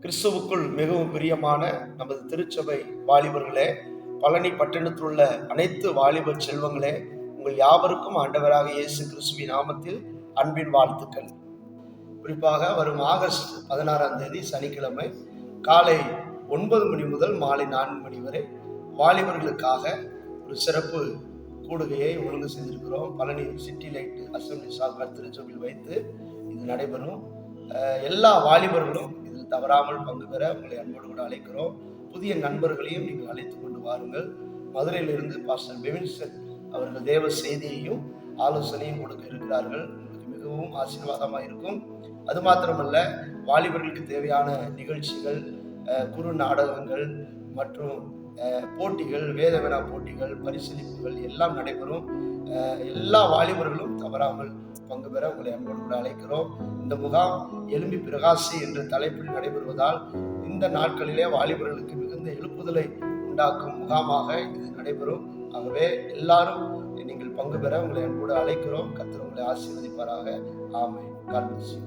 கிறிஸ்துவுக்குள் மிகவும் பிரியமான நமது திருச்சபை வாலிபர்களே, பழனி பட்டணத்தில் உள்ள அனைத்து வாலிப செல்வங்களே, உங்கள் யாவருக்கும் ஆண்டவராக இயேசு கிறிஸ்துவின் நாமத்தில் அன்பின் வாழ்த்துக்கள். குறிப்பாக வரும் ஆகஸ்ட் 16ஆம் தேதி சனிக்கிழமை காலை 9 மணி முதல் மாலை 4 மணி வரை வாலிபர்களுக்காக ஒரு சிறப்பு கூடுகையை ஒழுங்கு செய்திருக்கிறோம். Palani city light assembly solver திருச்சபையில் வைத்து இது நடைபெறும். எல்லா வாலிபர்களும் இதில் தவறாமல் பங்கு பெற உங்களை அன்போடு கூட அழைக்கிறோம். புதிய நண்பர்களையும் நீங்கள் அழைத்து கொண்டு வாருங்கள். மதுரையிலிருந்து பாஸ்டர் பெவின்சன் அவர்கள் தேவ செய்தியையும் ஆலோசனையும் கொடுக்க இருக்கிறார்கள். உங்களுக்கு மிகவும் ஆசீர்வாதமாக இருக்கும். அது மாத்திரமல்ல, வாலிபர்களுக்கு தேவையான நிகழ்ச்சிகள், குறு நாடகங்கள் மற்றும் போட்டிகள், வேதவினா போட்டிகள், பரிசீலிப்புகள் எல்லாம் நடைபெறும். எல்லா வாலிபர்களும் தவறாமல் பங்கு பெற உங்களை அன்போடு கூட அழைக்கிறோம். இந்த முகாம் எழும்பி பிரகாசி என்ற தலைப்பில் நடைபெறுவதால் இந்த நாட்களிலே வாலிபர்களுக்கு மிகுந்த எழுப்புதலை உண்டாக்கும் முகாமாக இது நடைபெறும். ஆகவே எல்லாரும் நீங்கள் பங்கு பெற உங்களை அன்போடு அழைக்கிறோம். கர்த்தர் உங்களை ஆசீர்வதிப்பாராக. ஆமென். God bless you.